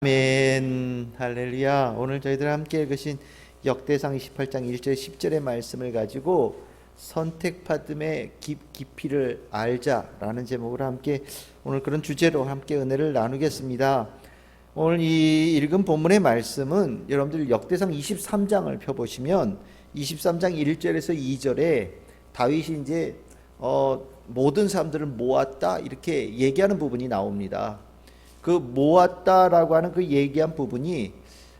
아멘. 할렐루야. 오늘 저희들 함께 읽으신 역대상 28장 1절 10절의 말씀을 가지고 선택받음의 깊이를 알자라는 제목으로 함께 오늘 그런 주제로 함께 은혜를 나누겠습니다. 오늘 이 읽은 본문의 말씀은 여러분들 역대상 23장을 펴보시면 23장 1절에서 2절에 다윗이 이제 모든 사람들을 모았다 이렇게 얘기하는 부분이 나옵니다. 그 모았다라고 하는 그 얘기한 부분이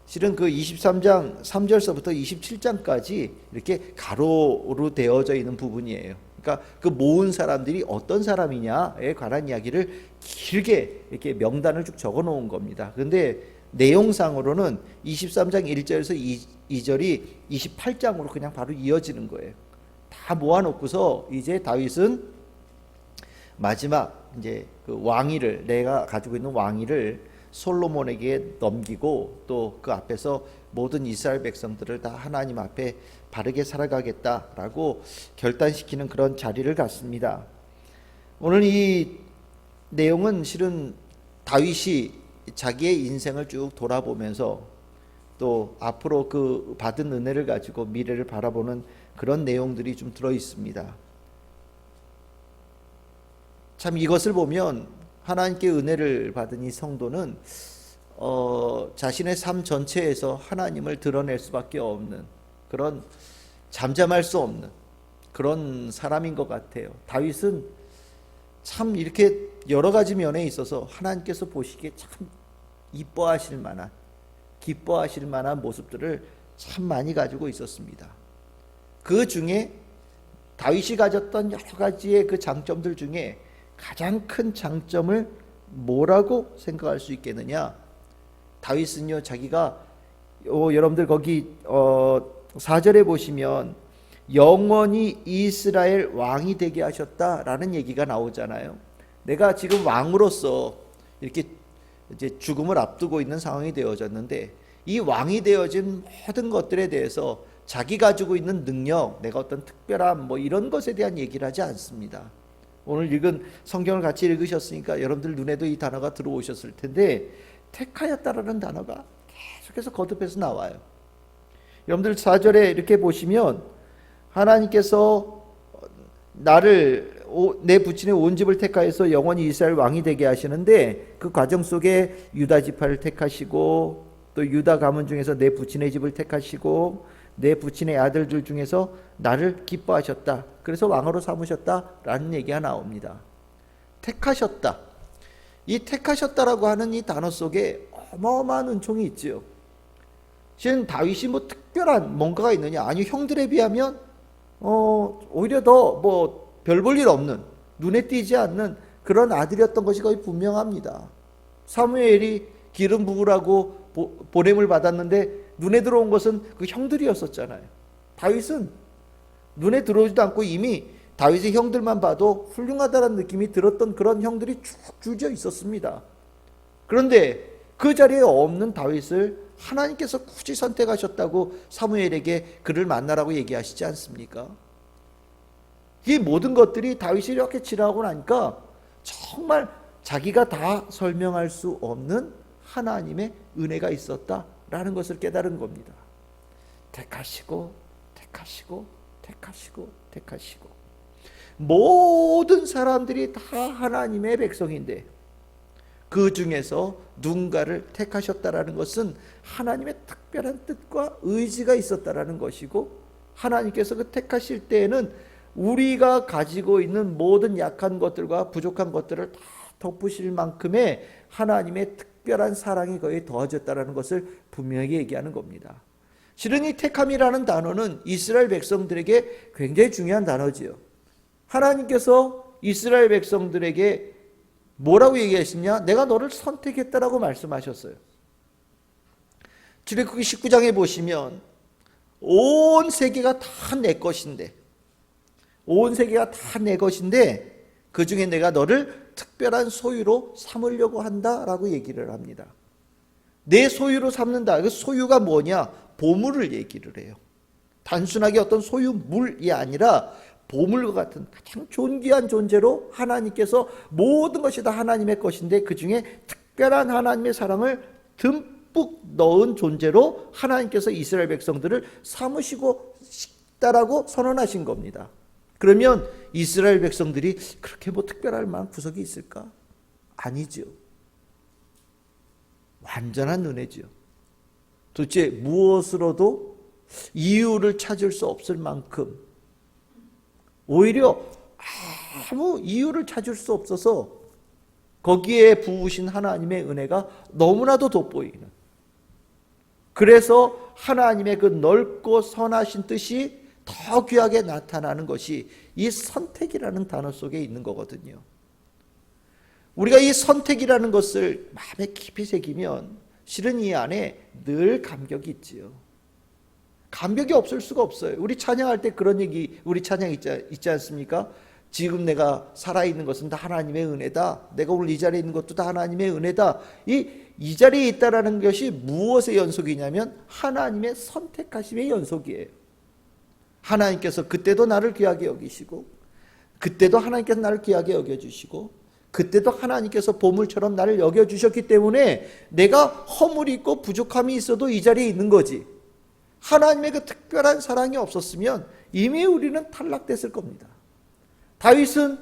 실은 그 23장 3절서부터 27장까지 이렇게 가로로 되어져 있는 부분이에요. 그러니까 그 모은 사람들이 어떤 사람이냐에 관한 이야기를 길게 이렇게 명단을 쭉 적어 놓은 겁니다. 그런데 내용상으로는 23장 1절에서 2절이 28장으로 그냥 바로 이어지는 거예요. 다 모아놓고서 이제 다윗은 마지막 이제 그 왕위를, 내가 가지고 있는 왕위를 솔로몬에게 넘기고 또 그 앞에서 모든 이스라엘 백성들을 다 하나님 앞에 바르게 살아가겠다라고 결단시키는 그런 자리를 갖습니다. 오늘 이 내용은 실은 다윗이 자기의 인생을 쭉 돌아보면서 또 앞으로 그 받은 은혜를 가지고 미래를 바라보는 그런 내용들이 좀 들어 있습니다. 참 이것을 보면 하나님께 은혜를 받은 이 성도는 자신의 삶 전체에서 하나님을 드러낼 수밖에 없는 그런 잠잠할 수 없는 그런 사람인 것 같아요. 다윗은 참 이렇게 여러 가지 면에 있어서 하나님께서 보시기에 참 이뻐하실 만한, 기뻐하실 만한 모습들을 참 많이 가지고 있었습니다. 그 중에 다윗이 가졌던 여러 가지의 그 장점들 중에 가장 큰 장점을 뭐라고 생각할 수 있겠느냐? 다윗은요, 자기가 여러분들 거기 4절에 보시면 영원히 이스라엘 왕이 되게 하셨다라는 얘기가 나오잖아요. 내가 지금 왕으로서 이렇게 이제 죽음을 앞두고 있는 상황이 되어졌는데 이 왕이 되어진 모든 것들에 대해서 자기 가지고 있는 능력, 내가 어떤 특별함 뭐 이런 것에 대한 얘기를 하지 않습니다. 오늘 읽은 성경을 같이 읽으셨으니까 여러분들 눈에도 이 단어가 들어오셨을 텐데 택하였다라는 단어가 계속해서 거듭해서 나와요. 여러분들 4절에 이렇게 보시면 하나님께서 나를 내 부친의 온 집을 택하여서 영원히 이스라엘 왕이 되게 하시는데 그 과정 속에 유다 지파를 택하시고 또 유다 가문 중에서 내 부친의 집을 택하시고 내 부친의 아들들 중에서 나를 기뻐하셨다. 그래서 왕으로 삼으셨다라는 얘기가 나옵니다. 택하셨다. 이 택하셨다라고 하는 이 단어 속에 어마어마한 은총이 있지요. 지금 다윗이 뭐 특별한 뭔가가 있느냐? 아니, 형들에 비하면 오히려 더 뭐 별 볼 일 없는, 눈에 띄지 않는 그런 아들이었던 것이 거의 분명합니다. 사무엘이 기름 부으라고 보냄을 받았는데 눈에 들어온 것은 그 형들이었었잖아요. 다윗은 눈에 들어오지도 않고 이미 다윗의 형들만 봐도 훌륭하다는 느낌이 들었던 그런 형들이 쭉 줄져 있었습니다. 그런데 그 자리에 없는 다윗을 하나님께서 굳이 선택하셨다고 사무엘에게 그를 만나라고 얘기하시지 않습니까? 이 모든 것들이 다윗이 이렇게 지나고 나니까 정말 자기가 다 설명할 수 없는 하나님의 은혜가 있었다라는 것을 깨달은 겁니다. 택하시고 택하시고 택하시고 택하시고 모든 사람들이 다 하나님의 백성인데 그 중에서 누군가를 택하셨다라는 것은 하나님의 특별한 뜻과 의지가 있었다라는 것이고 하나님께서 그 택하실 때에는 우리가 가지고 있는 모든 약한 것들과 부족한 것들을 다 덮으실 만큼의 하나님의 특별한 사랑이 거기에 더해졌다는 것을 분명히 얘기하는 겁니다. 실은 이 택함이라는 단어는 이스라엘 백성들에게 굉장히 중요한 단어지요. 하나님께서 이스라엘 백성들에게 뭐라고 얘기하시냐? 내가 너를 선택했다라고 말씀하셨어요. 출애굽기 19장에 보시면 온 세계가 다 내 것인데 온 세계가 다 내 것인데 그 중에 내가 너를 특별한 소유로 삼으려고 한다라고 얘기를 합니다. 내 소유로 삼는다. 그 소유가 뭐냐? 보물을 얘기를 해요. 단순하게 어떤 소유물이 아니라 보물과 같은 가장 존귀한 존재로 하나님께서 모든 것이 다 하나님의 것인데 그 중에 특별한 하나님의 사랑을 듬뿍 넣은 존재로 하나님께서 이스라엘 백성들을 삼으시고 싶다라고 선언하신 겁니다. 그러면 이스라엘 백성들이 그렇게 뭐 특별할 만한 구석이 있을까? 아니죠. 완전한 은혜지요. 도대체 무엇으로도 이유를 찾을 수 없을 만큼, 오히려 아무 이유를 찾을 수 없어서 거기에 부으신 하나님의 은혜가 너무나도 돋보이는, 그래서 하나님의 그 넓고 선하신 뜻이 더 귀하게 나타나는 것이 이 선택이라는 단어 속에 있는 거거든요. 우리가 이 선택이라는 것을 마음에 깊이 새기면 실은 이 안에 늘 감격이 있지요. 감격이 없을 수가 없어요. 우리 찬양할 때 그런 얘기, 우리 찬양 있지 않습니까? 지금 내가 살아있는 것은 다 하나님의 은혜다. 내가 오늘 이 자리에 있는 것도 다 하나님의 은혜다. 이 자리에 있다라는 것이 무엇의 연속이냐면 하나님의 선택하심의 연속이에요. 하나님께서 그때도 나를 귀하게 여기시고, 그때도 하나님께서 나를 귀하게 여겨주시고, 그때도 하나님께서 보물처럼 나를 여겨주셨기 때문에 내가 허물이 있고 부족함이 있어도 이 자리에 있는 거지. 하나님의 그 특별한 사랑이 없었으면 이미 우리는 탈락됐을 겁니다. 다윗은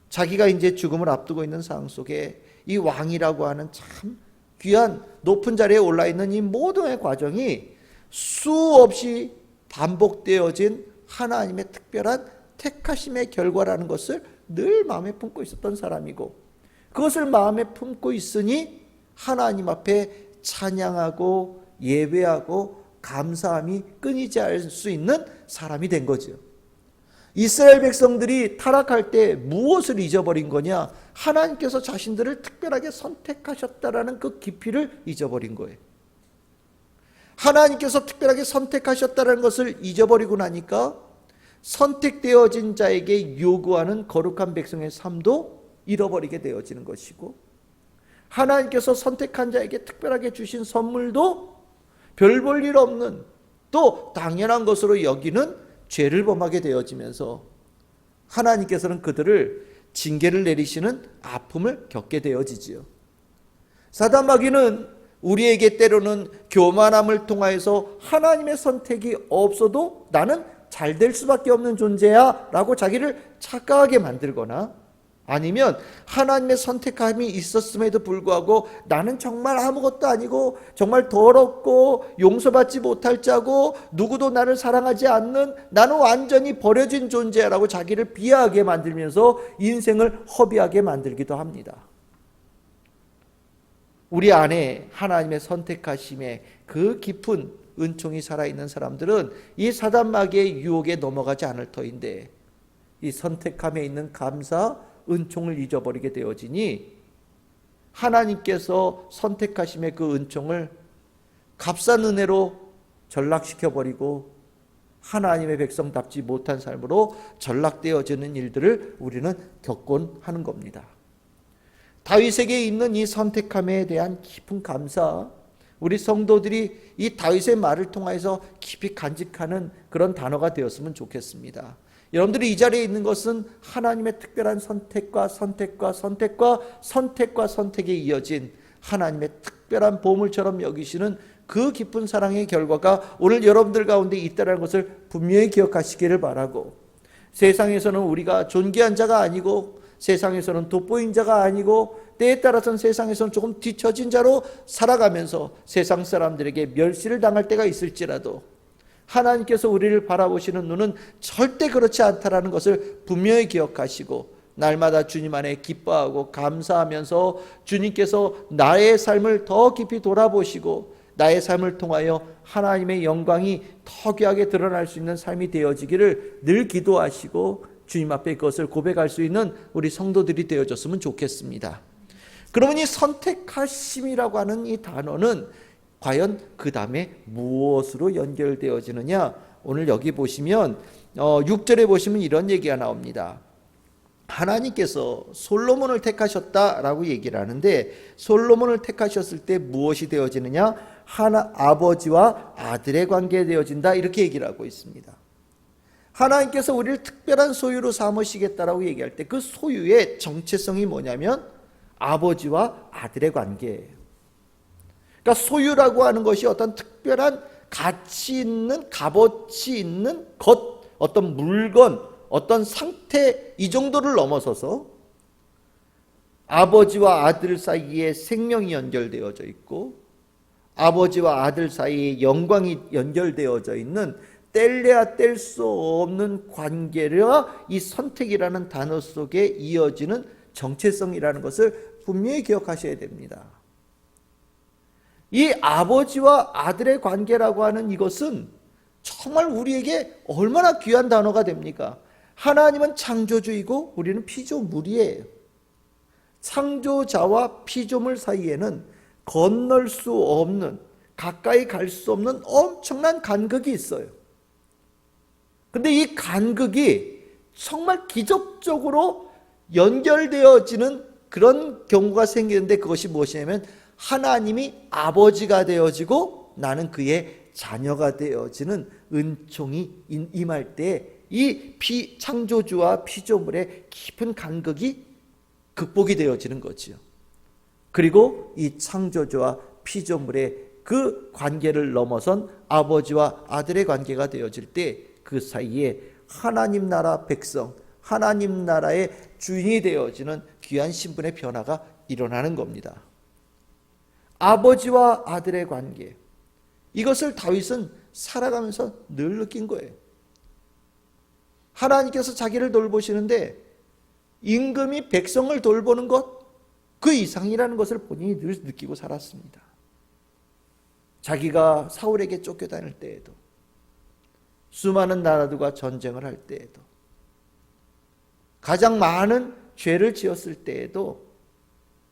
자기가 이제 죽음을 앞두고 있는 상황 속에 이 왕이라고 하는 참 귀한 높은 자리에 올라있는 이 모든의 과정이 수없이 반복되어진 하나님의 특별한 택하심의 결과라는 것을 늘 마음에 품고 있었던 사람이고, 그것을 마음에 품고 있으니 하나님 앞에 찬양하고 예배하고 감사함이 끊이지 않을 수 있는 사람이 된 거죠. 이스라엘 백성들이 타락할 때 무엇을 잊어버린 거냐? 하나님께서 자신들을 특별하게 선택하셨다라는 그 깊이를 잊어버린 거예요. 하나님께서 특별하게 선택하셨다는 것을 잊어버리고 나니까 선택되어진 자에게 요구하는 거룩한 백성의 삶도 잃어버리게 되어지는 것이고, 하나님께서 선택한 자에게 특별하게 주신 선물도 별 볼 일 없는, 또 당연한 것으로 여기는 죄를 범하게 되어지면서 하나님께서는 그들을 징계를 내리시는 아픔을 겪게 되어지지요. 사단 마귀는 우리에게 때로는 교만함을 통하여서 하나님의 선택이 없어도 나는 잘 될 수밖에 없는 존재야 라고 자기를 착각하게 만들거나, 아니면 하나님의 선택함이 있었음에도 불구하고 나는 정말 아무것도 아니고 정말 더럽고 용서받지 못할 자고 누구도 나를 사랑하지 않는, 나는 완전히 버려진 존재라고 자기를 비하하게 만들면서 인생을 허비하게 만들기도 합니다. 우리 안에 하나님의 선택하심에 그 깊은 은총이 살아있는 사람들은 이 사단 마귀의 유혹에 넘어가지 않을 터인데, 이 선택함에 있는 감사, 은총을 잊어버리게 되어지니 하나님께서 선택하심의 그 은총을 값싼 은혜로 전락시켜버리고 하나님의 백성답지 못한 삶으로 전락되어지는 일들을 우리는 겪곤 하는 겁니다. 다윗에게 있는 이 선택함에 대한 깊은 감사, 우리 성도들이 이 다윗의 말을 통해서 깊이 간직하는 그런 단어가 되었으면 좋겠습니다. 여러분들이 이 자리에 있는 것은 하나님의 특별한 선택과 선택과 선택과 선택과 선택에 이어진 하나님의 특별한 보물처럼 여기시는 그 깊은 사랑의 결과가 오늘 여러분들 가운데 있다는 것을 분명히 기억하시기를 바라고, 세상에서는 우리가 존귀한 자가 아니고, 세상에서는 돋보인 자가 아니고, 때에 따라서는 세상에서는 조금 뒤처진 자로 살아가면서 세상 사람들에게 멸시를 당할 때가 있을지라도 하나님께서 우리를 바라보시는 눈은 절대 그렇지 않다라는 것을 분명히 기억하시고, 날마다 주님 안에 기뻐하고 감사하면서 주님께서 나의 삶을 더 깊이 돌아보시고 나의 삶을 통하여 하나님의 영광이 더 귀하게 드러날 수 있는 삶이 되어지기를 늘 기도하시고 주님 앞에 그것을 고백할 수 있는 우리 성도들이 되어졌으면 좋겠습니다. 그러면 이 선택하심이라고 하는 이 단어는 과연 그 다음에 무엇으로 연결되어지느냐? 오늘 여기 보시면 6절에 보시면 이런 얘기가 나옵니다. 하나님께서 솔로몬을 택하셨다라고 얘기를 하는데, 솔로몬을 택하셨을 때 무엇이 되어지느냐? 아버지와 아들의 관계가 되어진다, 이렇게 얘기를 하고 있습니다. 하나님께서 우리를 특별한 소유로 삼으시겠다라고 얘기할 때 그 소유의 정체성이 뭐냐면 아버지와 아들의 관계예요. 그러니까 소유라고 하는 것이 어떤 특별한 가치 있는, 값어치 있는 것, 어떤 물건, 어떤 상태, 이 정도를 넘어서서 아버지와 아들 사이에 생명이 연결되어져 있고 아버지와 아들 사이에 영광이 연결되어져 있는 뗄래야 뗄 수 없는 관계와 이 선택이라는 단어 속에 이어지는 정체성이라는 것을 분명히 기억하셔야 됩니다. 이 아버지와 아들의 관계라고 하는 이것은 정말 우리에게 얼마나 귀한 단어가 됩니까? 하나님은 창조주이고 우리는 피조물이에요. 창조자와 피조물 사이에는 건널 수 없는, 가까이 갈 수 없는 엄청난 간극이 있어요. 근데 이 간극이 정말 기적적으로 연결되어지는 그런 경우가 생기는데, 그것이 무엇이냐면 하나님이 아버지가 되어지고 나는 그의 자녀가 되어지는 은총이 임할 때 이 창조주와 피조물의 깊은 간극이 극복이 되어지는 거지요. 그리고 이 창조주와 피조물의 그 관계를 넘어선 아버지와 아들의 관계가 되어질 때 그 사이에 하나님 나라 백성, 하나님 나라의 주인이 되어지는 귀한 신분의 변화가 일어나는 겁니다. 아버지와 아들의 관계, 이것을 다윗은 살아가면서 늘 느낀 거예요. 하나님께서 자기를 돌보시는데 임금이 백성을 돌보는 것, 그 이상이라는 것을 본인이 늘 느끼고 살았습니다. 자기가 사울에게 쫓겨다닐 때에도, 수많은 나라들과 전쟁을 할 때에도, 가장 많은 죄를 지었을 때에도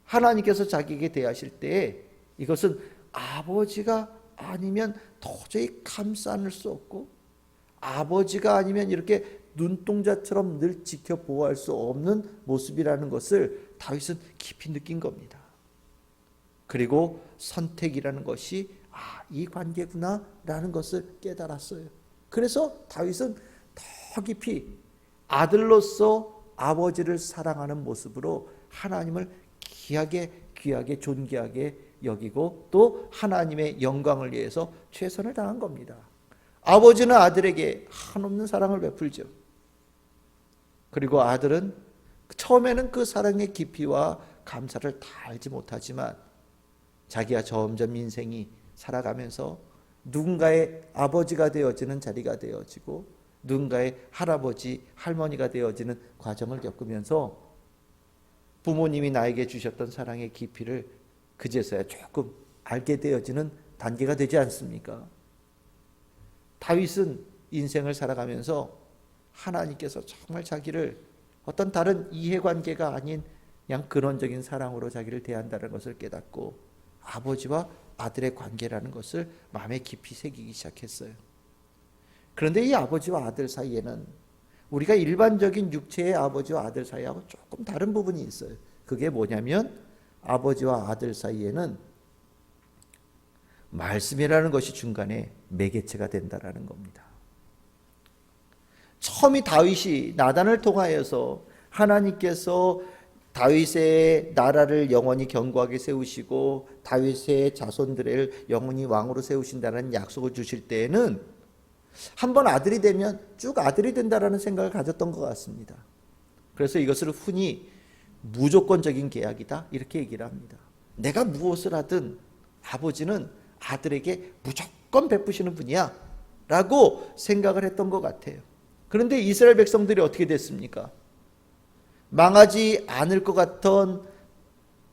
하나님께서 자기에게 대하실 때에 이것은 아버지가 아니면 도저히 감싸 안을 수 없고, 아버지가 아니면 이렇게 눈동자처럼 늘 지켜 보호할 수 없는 모습이라는 것을 다윗은 깊이 느낀 겁니다. 그리고 선택이라는 것이 이 관계구나 라는 것을 깨달았어요. 그래서 다윗은 더 깊이 아들로서 아버지를 사랑하는 모습으로 하나님을 귀하게 존귀하게 여기고 또 하나님의 영광을 위해서 최선을 다한 겁니다. 아버지는 아들에게 한없는 사랑을 베풀죠. 그리고 아들은 처음에는 그 사랑의 깊이와 감사를 다 알지 못하지만 자기가 점점 인생이 살아가면서 누군가의 아버지가 되어지는 자리가 되어지고 누군가의 할아버지, 할머니가 되어지는 과정을 겪으면서 부모님이 나에게 주셨던 사랑의 깊이를 그제서야 조금 알게 되어지는 단계가 되지 않습니까? 다윗은 인생을 살아가면서 하나님께서 정말 자기를 어떤 다른 이해관계가 아닌 그냥 근원적인 사랑으로 자기를 대한다는 것을 깨닫고 아버지와 아들의 관계라는 것을 마음에 깊이 새기기 시작했어요. 그런데 이 아버지와 아들 사이에는 우리가 일반적인 육체의 아버지와 아들 사이하고 조금 다른 부분이 있어요. 그게 뭐냐면 아버지와 아들 사이에는 말씀이라는 것이 중간에 매개체가 된다라는 겁니다. 처음이 다윗이 나단을 통하여서 하나님께서 다윗의 나라를 영원히 견고하게 세우시고 다윗의 자손들을 영원히 왕으로 세우신다는 약속을 주실 때에는 한번 아들이 되면 쭉 아들이 된다라는 생각을 가졌던 것 같습니다. 그래서 이것을 흔히 무조건적인 계약이다 이렇게 얘기를 합니다. 내가 무엇을 하든 아버지는 아들에게 무조건 베푸시는 분이야 라고 생각을 했던 것 같아요. 그런데 이스라엘 백성들이 어떻게 됐습니까? 망하지 않을 것 같던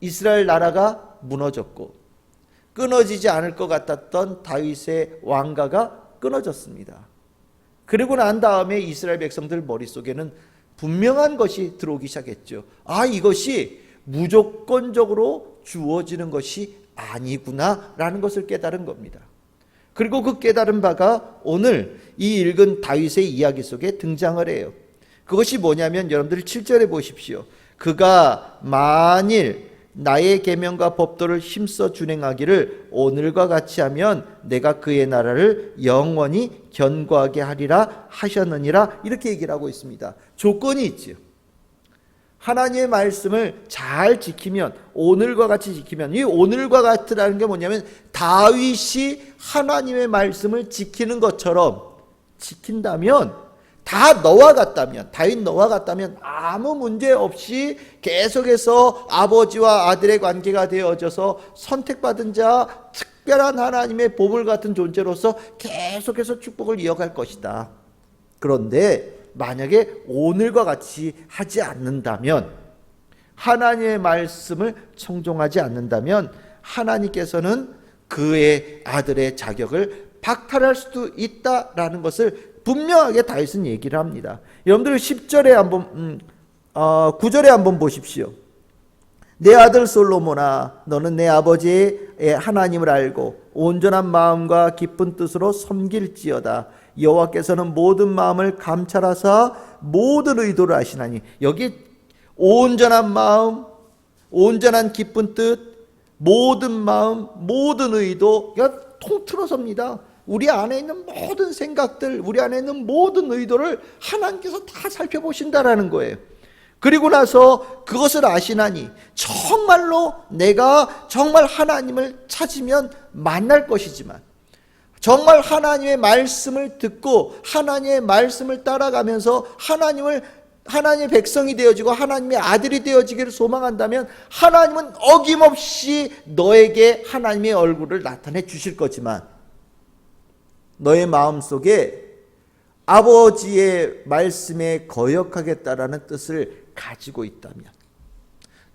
이스라엘 나라가 무너졌고 끊어지지 않을 것 같았던 다윗의 왕가가 끊어졌습니다. 그리고 난 다음에 이스라엘 백성들 머릿속에는 분명한 것이 들어오기 시작했죠. 이것이 무조건적으로 주어지는 것이 아니구나 라는 것을 깨달은 겁니다. 그리고 그 깨달은 바가 오늘 이 읽은 다윗의 이야기 속에 등장을 해요. 그것이 뭐냐면 여러분들 7절에 보십시오. 그가 만일 나의 계명과 법도를 힘써 준행하기를 오늘과 같이 하면 내가 그의 나라를 영원히 견고하게 하리라 하셨느니라 이렇게 얘기를 하고 있습니다. 조건이 있죠. 하나님의 말씀을 잘 지키면, 오늘과 같이 지키면, 이 오늘과 같으라는 게 뭐냐면 다윗이 하나님의 말씀을 지키는 것처럼 지킨다면, 다 너와 같다면, 다윗 너와 같다면 아무 문제 없이 계속해서 아버지와 아들의 관계가 되어져서 선택받은 자, 특별한 하나님의 보물 같은 존재로서 계속해서 축복을 이어갈 것이다. 그런데 만약에 오늘과 같이 하지 않는다면, 하나님의 말씀을 청종하지 않는다면 하나님께서는 그의 아들의 자격을 박탈할 수도 있다라는 것을 분명하게 다윗은 얘기를 합니다. 여러분들 10절에 한번 9절에 한번 보십시오. 내 아들 솔로몬아, 너는 내 아버지의 하나님을 알고 온전한 마음과 깊은 뜻으로 섬길지어다. 여호와께서는 모든 마음을 감찰하사 모든 의도를 아시나니, 여기 온전한 마음, 온전한 깊은 뜻, 모든 마음, 모든 의도, 통틀어섭니다. 우리 안에 있는 모든 생각들, 우리 안에 있는 모든 의도를 하나님께서 다 살펴보신다라는 거예요. 그리고 나서 그것을 아시나니, 정말로 내가 정말 하나님을 찾으면 만날 것이지만, 정말 하나님의 말씀을 듣고 하나님의 말씀을 따라가면서 하나님의 백성이 되어지고 하나님의 아들이 되어지기를 소망한다면, 하나님은 어김없이 너에게 하나님의 얼굴을 나타내 주실 거지만, 너의 마음속에 아버지의 말씀에 거역하겠다라는 뜻을 가지고 있다면,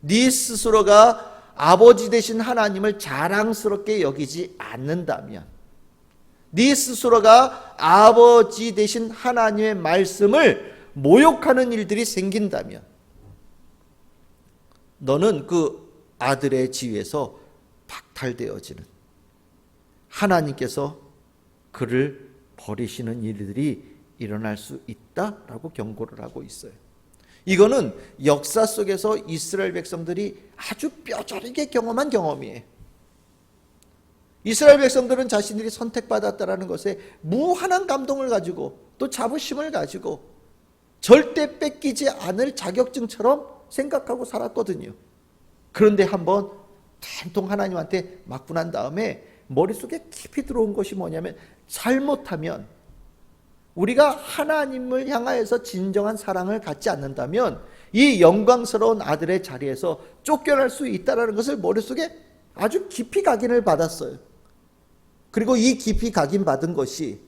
네 스스로가 아버지 되신 하나님을 자랑스럽게 여기지 않는다면, 네 스스로가 아버지 되신 하나님의 말씀을 모욕하는 일들이 생긴다면, 너는 그 아들의 지위에서 박탈되어지는, 하나님께서 그를 버리시는 일들이 일어날 수 있다라고 경고를 하고 있어요. 이거는 역사 속에서 이스라엘 백성들이 아주 뼈저리게 경험한 경험이에요. 이스라엘 백성들은 자신들이 선택받았다라는 것에 무한한 감동을 가지고, 또 자부심을 가지고 절대 뺏기지 않을 자격증처럼 생각하고 살았거든요. 그런데 한번 된통 하나님한테 맞고 난 다음에 머릿속에 깊이 들어온 것이 뭐냐면, 잘못하면, 우리가 하나님을 향하여서 진정한 사랑을 갖지 않는다면 이 영광스러운 아들의 자리에서 쫓겨날 수 있다는 것을 머릿속에 아주 깊이 각인을 받았어요. 그리고 이 깊이 각인받은 것이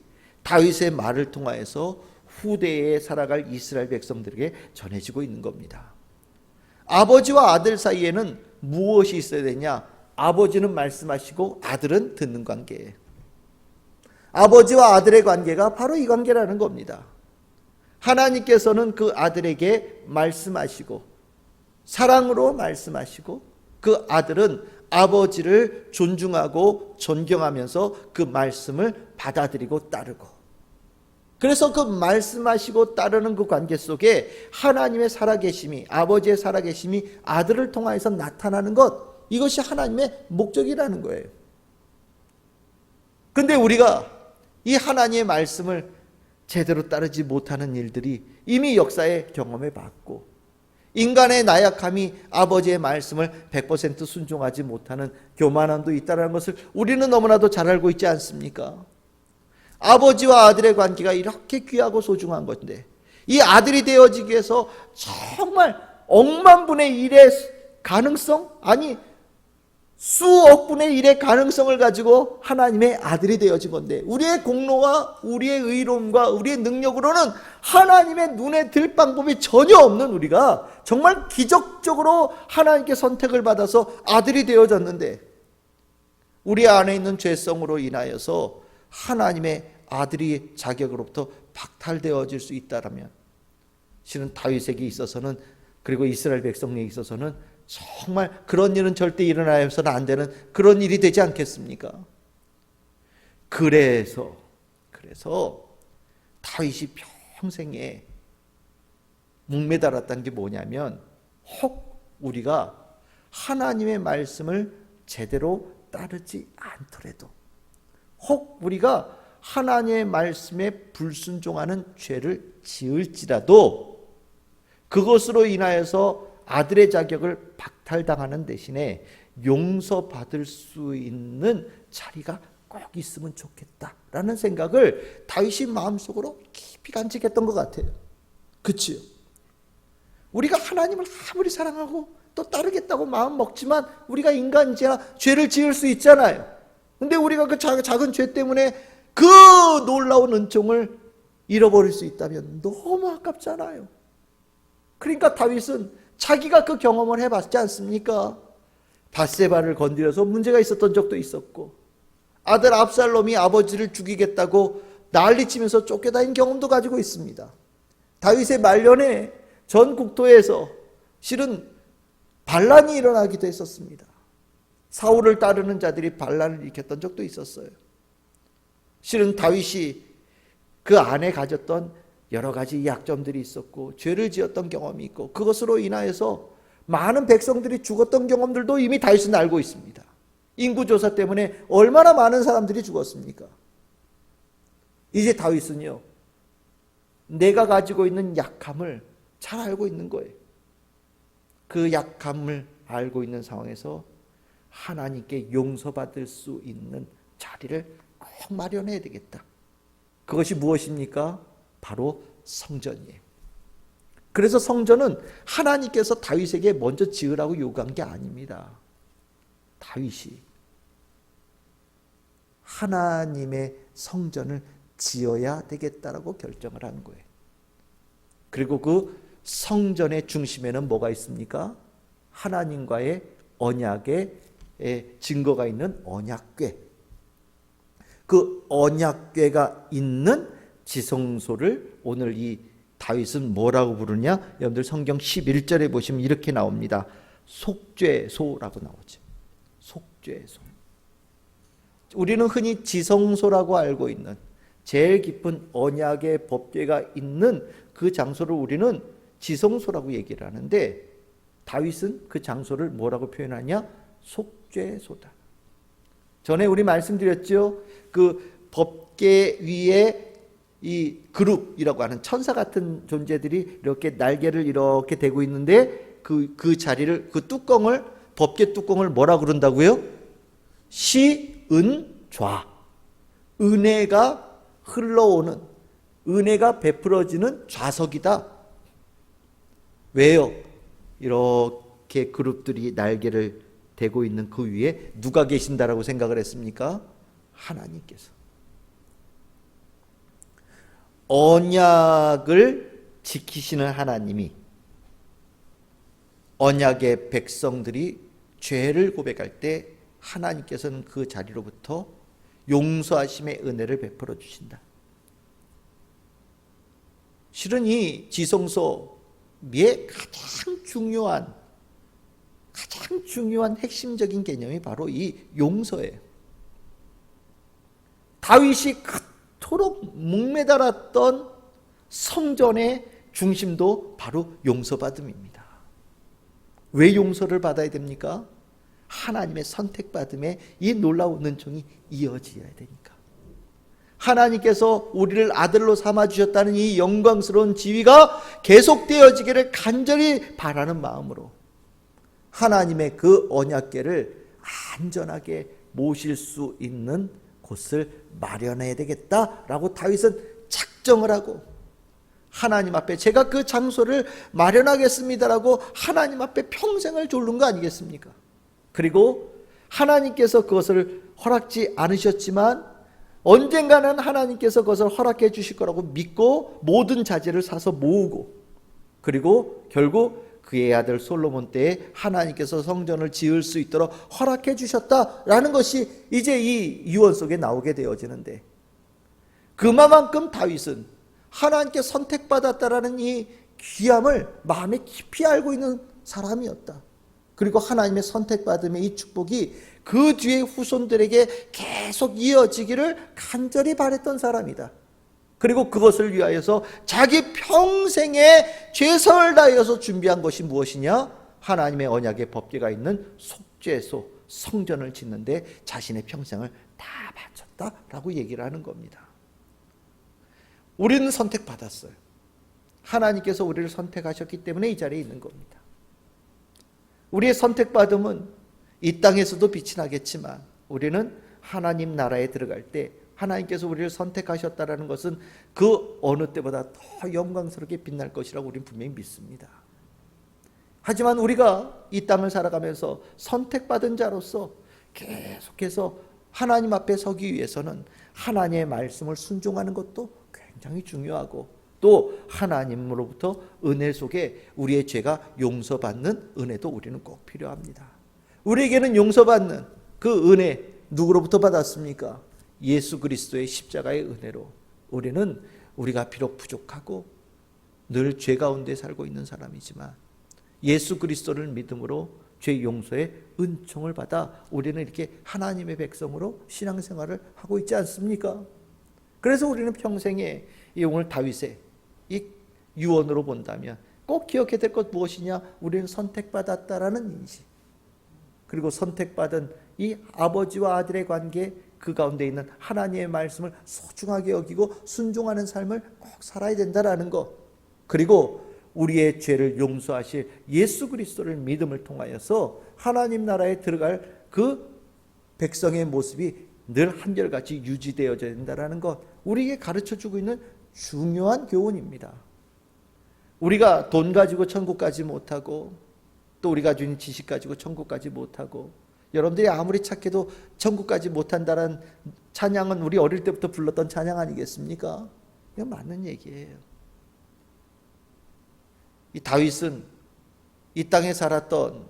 다윗의 말을 통하여서 후대에 살아갈 이스라엘 백성들에게 전해지고 있는 겁니다. 아버지와 아들 사이에는 무엇이 있어야 되냐? 아버지는 말씀하시고 아들은 듣는 관계예요. 아버지와 아들의 관계가 바로 이 관계라는 겁니다. 하나님께서는 그 아들에게 말씀하시고 사랑으로 말씀하시고, 그 아들은 아버지를 존중하고 존경하면서 그 말씀을 받아들이고 따르고, 그래서 그 말씀하시고 따르는 그 관계 속에 하나님의 살아계심이, 아버지의 살아계심이 아들을 통하여서 나타나는 것, 이것이 하나님의 목적이라는 거예요. 그런데 우리가 이 하나님의 말씀을 제대로 따르지 못하는 일들이 이미 역사에 경험해 봤고, 인간의 나약함이 아버지의 말씀을 100% 순종하지 못하는 교만함도 있다는 것을 우리는 너무나도 잘 알고 있지 않습니까? 아버지와 아들의 관계가 이렇게 귀하고 소중한 건데, 이 아들이 되어지기 위해서 정말 억만분의 1의 가능성, 아니 수억 분의 1의 가능성을 가지고 하나님의 아들이 되어진 건데, 우리의 공로와 우리의 의로움과 우리의 능력으로는 하나님의 눈에 들 방법이 전혀 없는 우리가 정말 기적적으로 하나님께 선택을 받아서 아들이 되어졌는데, 우리 안에 있는 죄성으로 인하여서 하나님의 아들이 자격으로부터 박탈되어질 수 있다라면, 실은 다윗에게 있어서는, 그리고 이스라엘 백성에게 있어서는 정말 그런 일은 절대 일어나서는 안 되는 그런 일이 되지 않겠습니까? 그래서 다윗이 평생에 목매달았던 게 뭐냐면, 혹 우리가 하나님의 말씀을 제대로 따르지 않더라도, 혹 우리가 하나님의 말씀에 불순종하는 죄를 지을지라도, 그것으로 인하여서 아들의 자격을 박탈당하는 대신에 용서받을 수 있는 자리가 꼭 있으면 좋겠다라는 생각을 다윗이 마음속으로 깊이 간직했던 것 같아요. 그치요? 우리가 하나님을 아무리 사랑하고 또 따르겠다고 마음 먹지만 우리가 인간이잖아, 죄를 지을 수 있잖아요. 근데 우리가 그 작은 죄 때문에 그 놀라운 은총을 잃어버릴 수 있다면 너무 아깝잖아요. 그러니까 다윗은 자기가 그 경험을 해봤지 않습니까? 밧세바를 건드려서 문제가 있었던 적도 있었고, 아들 압살롬이 아버지를 죽이겠다고 난리치면서 쫓겨다닌 경험도 가지고 있습니다. 다윗의 말년에 전 국토에서 실은 반란이 일어나기도 했었습니다. 사울을 따르는 자들이 반란을 일으켰던 적도 있었어요. 실은 다윗이 그 안에 가졌던 여러 가지 약점들이 있었고 죄를 지었던 경험이 있고 그것으로 인하여서 많은 백성들이 죽었던 경험들도 이미 다윗은 알고 있습니다. 인구조사 때문에 얼마나 많은 사람들이 죽었습니까? 이제 다윗은요, 내가 가지고 있는 약함을 잘 알고 있는 거예요. 그 약함을 알고 있는 상황에서 하나님께 용서받을 수 있는 자리를 꼭 마련해야 되겠다. 그것이 무엇입니까? 바로 성전이에요. 그래서 성전은 하나님께서 다윗에게 먼저 지으라고 요구한 게 아닙니다. 다윗이 하나님의 성전을 지어야 되겠다라고 결정을 한 거예요. 그리고 그 성전의 중심에는 뭐가 있습니까? 하나님과의 언약의 증거가 있는 언약궤. 그 언약궤가 있는 지성소를 오늘 이 다윗은 뭐라고 부르냐? 여러분들 성경 11절에 보시면 이렇게 나옵니다. 속죄소라고 나오죠. 속죄소. 우리는 흔히 지성소라고 알고 있는 제일 깊은 언약의 법궤가 있는 그 장소를 우리는 지성소라고 얘기를 하는데, 다윗은 그 장소를 뭐라고 표현하냐? 속죄소다. 전에 우리 말씀드렸죠. 그 법궤 위에 이 그룹이라고 하는 천사 같은 존재들이 이렇게 날개를 이렇게 대고 있는데 그 자리를, 그 뚜껑을, 법궤 뚜껑을 뭐라 그런다고요? 시은좌. 은혜가 흘러오는, 은혜가 베풀어지는 좌석이다. 왜요? 이렇게 그룹들이 날개를 대고 있는 그 위에 누가 계신다라고 생각을 했습니까? 하나님께서. 언약을 지키시는 하나님이 언약의 백성들이 죄를 고백할 때 하나님께서는 그 자리로부터 용서하심의 은혜를 베풀어 주신다. 실은 이 지성소의 가장 중요한 핵심적인 개념이 바로 이 용서예요. 다윗이 그토록 목매달았던 성전의 중심도 바로 용서받음입니다. 왜 용서를 받아야 됩니까? 하나님의 선택받음에 이 놀라운 은총이 이어져야 되니까. 하나님께서 우리를 아들로 삼아주셨다는 이 영광스러운 지위가 계속되어지기를 간절히 바라는 마음으로 하나님의 그 언약궤를 안전하게 모실 수 있는 곳을 마련해야 되겠다라고 다윗은 작정을 하고, 하나님 앞에 제가 그 장소를 마련하겠습니다라고 하나님 앞에 평생을 졸른 거 아니겠습니까? 그리고 하나님께서 그것을 허락지 않으셨지만 언젠가는 하나님께서 그것을 허락해 주실 거라고 믿고 모든 자재를 사서 모으고, 그리고 결국 그의 아들 솔로몬 때에 하나님께서 성전을 지을 수 있도록 허락해 주셨다라는 것이 이제 이 유언 속에 나오게 되어지는데, 그만큼 다윗은 하나님께 선택받았다라는 이 귀함을 마음에 깊이 알고 있는 사람이었다. 그리고 하나님의 선택받음의 이 축복이 그 뒤에 후손들에게 계속 이어지기를 간절히 바랬던 사람이다. 그리고 그것을 위하여서 자기 평생에 최선을 다해서 준비한 것이 무엇이냐? 하나님의 언약의 법궤가 있는 속죄소, 성전을 짓는데 자신의 평생을 다 바쳤다라고 얘기를 하는 겁니다. 우리는 선택받았어요. 하나님께서 우리를 선택하셨기 때문에 이 자리에 있는 겁니다. 우리의 선택받음은 이 땅에서도 빛이 나겠지만 우리는 하나님 나라에 들어갈 때 하나님께서 우리를 선택하셨다라는 것은 그 어느 때보다 더 영광스럽게 빛날 것이라고 우리는 분명히 믿습니다. 하지만 우리가 이 땅을 살아가면서 선택받은 자로서 계속해서 하나님 앞에 서기 위해서는 하나님의 말씀을 순종하는 것도 굉장히 중요하고, 또 하나님으로부터 은혜 속에 우리의 죄가 용서받는 은혜도 우리는 꼭 필요합니다. 우리에게는 용서받는 그 은혜 누구로부터 받았습니까? 예수 그리스도의 십자가의 은혜로. 우리는 우리가 비록 부족하고 늘 죄 가운데 살고 있는 사람이지만 예수 그리스도를 믿음으로 죄 용서의 은총을 받아 우리는 이렇게 하나님의 백성으로 신앙생활을 하고 있지 않습니까? 그래서 우리는 평생에 이 오늘 다윗의 이 유언으로 본다면 꼭 기억해야 될 것 무엇이냐? 우리는 선택받았다라는 인식, 그리고 선택받은 이 아버지와 아들의 관계, 그 가운데 있는 하나님의 말씀을 소중하게 여기고 순종하는 삶을 꼭 살아야 된다라는 것, 그리고 우리의 죄를 용서하실 예수 그리스도를 믿음을 통하여서 하나님 나라에 들어갈 그 백성의 모습이 늘 한결같이 유지되어져야 된다는 것, 우리에게 가르쳐주고 있는 중요한 교훈입니다. 우리가 돈 가지고 천국 가지 못하고, 또 우리가 가진 지식 가지고 천국 가지 못하고, 여러분들이 아무리 착해도 천국 가지 못한다는 찬양은 우리 어릴 때부터 불렀던 찬양 아니겠습니까? 이건 맞는 얘기예요. 이 다윗은 이 땅에 살았던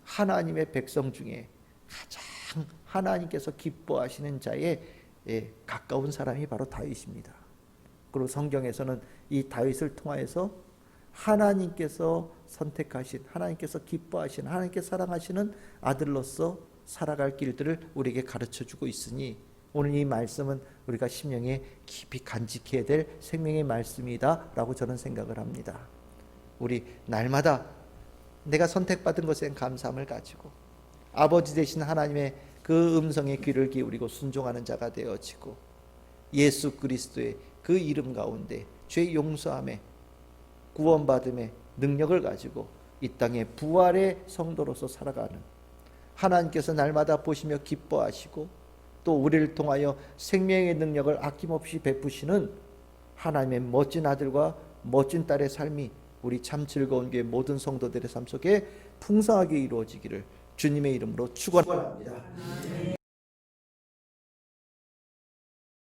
하나님의 백성 중에 가장 하나님께서 기뻐하시는 자에 가까운 사람이 바로 다윗입니다. 그리고 성경에서는 이 다윗을 통하여서 하나님께서 선택하신, 하나님께서 기뻐하신, 하나님께서 사랑하시는 아들로서 살아갈 길들을 우리에게 가르쳐주고 있으니 오늘 이 말씀은 우리가 심령에 깊이 간직해야 될 생명의 말씀이다 라고 저는 생각을 합니다. 우리 날마다 내가 선택받은 것에 감사함을 가지고 아버지 되신 하나님의 그 음성에 귀를 기울이고 순종하는 자가 되어지고, 예수 그리스도의 그 이름 가운데 죄 용서함에 구원받음의 능력을 가지고 이 땅의 부활의 성도로서 살아가는, 하나님께서 날마다 보시며 기뻐하시고 또 우리를 통하여 생명의 능력을 아낌없이 베푸시는 하나님의 멋진 아들과 멋진 딸의 삶이 우리 참 즐거운 교회 모든 성도들의 삶 속에 풍성하게 이루어지기를 주님의 이름으로 축원합니다.